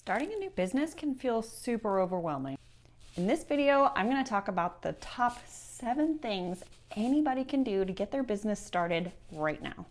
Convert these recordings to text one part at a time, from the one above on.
Starting a new business can feel super overwhelming. In this video, I'm going to talk about the top 7 things anybody can do to get their business started right now.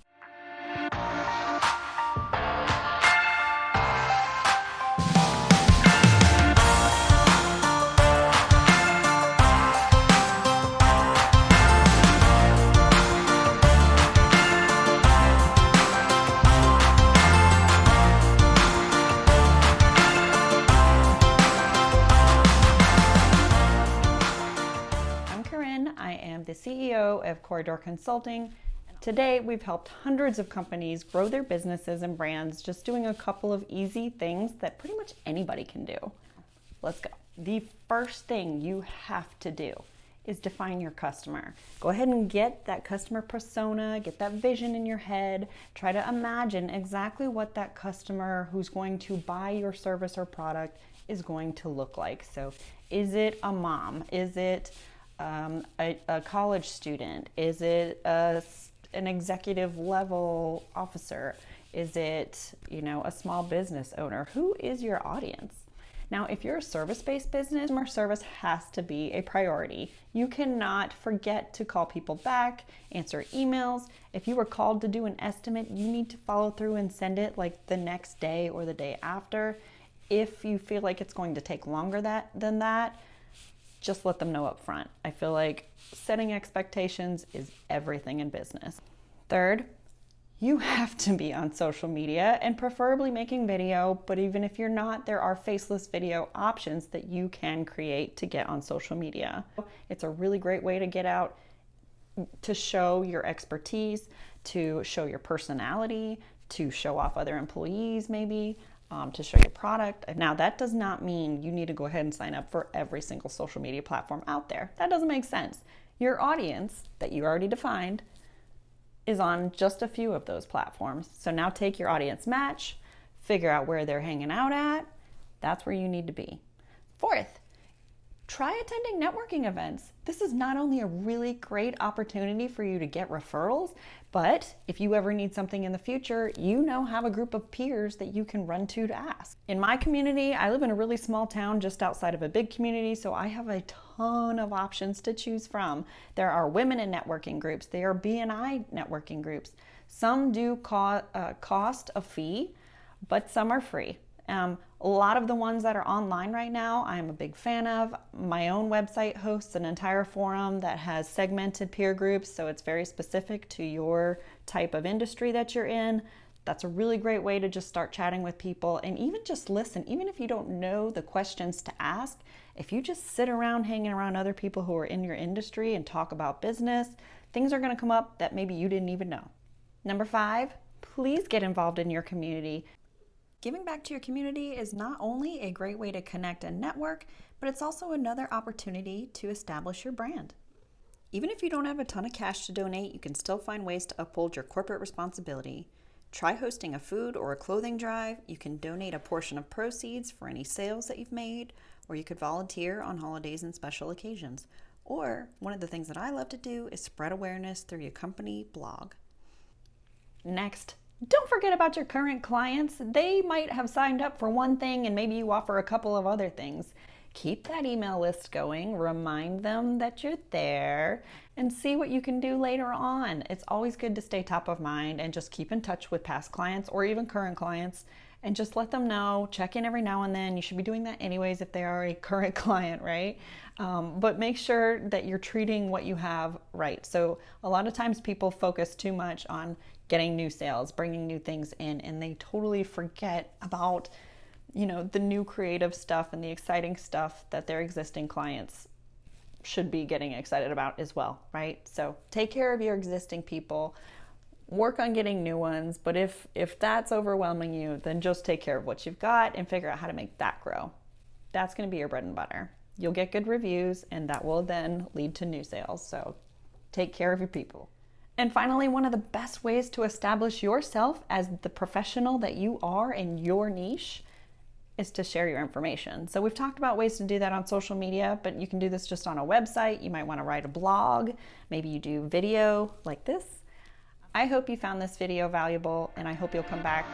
I am the CEO of Corridor Consulting. Today, we've helped hundreds of companies grow their businesses and brands just doing a couple of easy things that pretty much anybody can do. Let's go. The first thing you have to do is define your customer. Go ahead and get that customer persona, get that vision in your head. Try to imagine exactly what that customer who's going to buy your service or product is going to look like. So is it a mom? Is it a college student? Is it an executive level officer? Is it, a small business owner? Who is your audience? Now, if you're a service-based business, customer service has to be a priority. You cannot forget to call people back, answer emails. If you were called to do an estimate, you need to follow through and send it like the next day or the day after. If you feel like it's going to take longer than that, just let them know up front. I feel like setting expectations is everything in business. Third, you have to be on social media and preferably making video, but even if you're not, there are faceless video options that you can create to get on social media. It's a really great way to get out, to show your expertise, to show your personality, to show off other employees maybe, to show your product. Now, that does not mean you need to go ahead and sign up for every single social media platform out there. That doesn't make sense. Your audience that you already defined is on just a few of those platforms. So now take your audience match, figure out where they're hanging out at. That's where you need to be. Fourth, try attending networking events. This is not only a really great opportunity for you to get referrals, but if you ever need something in the future, you now have a group of peers that you can run to ask. In my community, I live in a really small town just outside of a big community, so I have a ton of options to choose from. There are women in networking groups. There are B&I networking groups. Some do cost a fee, but some are free. A lot of the ones that are online right now, I'm a big fan of. My own website hosts an entire forum that has segmented peer groups, so it's very specific to your type of industry that you're in. That's a really great way to just start chatting with people and even just listen. Even if you don't know the questions to ask, if you just sit around hanging around other people who are in your industry and talk about business, things are going to come up that maybe you didn't even know. Number 5, please get involved in your community. Giving back to your community is not only a great way to connect and network, but it's also another opportunity to establish your brand. Even if you don't have a ton of cash to donate, you can still find ways to uphold your corporate responsibility. Try hosting a food or a clothing drive. You can donate a portion of proceeds for any sales that you've made, or you could volunteer on holidays and special occasions. Or one of the things that I love to do is spread awareness through your company blog. Next, don't forget about your current clients. They might have signed up for one thing and maybe you offer a couple of other things. Keep that email list going, remind them that you're there, and see what you can do later on. It's always good to stay top of mind and just keep in touch with past clients or even current clients and just let them know, check in every now and then. You should be doing that anyways if they are a current client, right? But make sure that you're treating what you have right. So a lot of times people focus too much on getting new sales, bringing new things in, and they totally forget about, the new creative stuff and the exciting stuff that their existing clients should be getting excited about as well, right? So take care of your existing people, work on getting new ones, but if that's overwhelming you, then just take care of what you've got and figure out how to make that grow. That's going to be your bread and butter. You'll get good reviews and that will then lead to new sales. So take care of your people. And finally, one of the best ways to establish yourself as the professional that you are in your niche is to share your information. So we've talked about ways to do that on social media, but you can do this just on a website. You might want to write a blog. Maybe you do video like this. I hope you found this video valuable and I hope you'll come back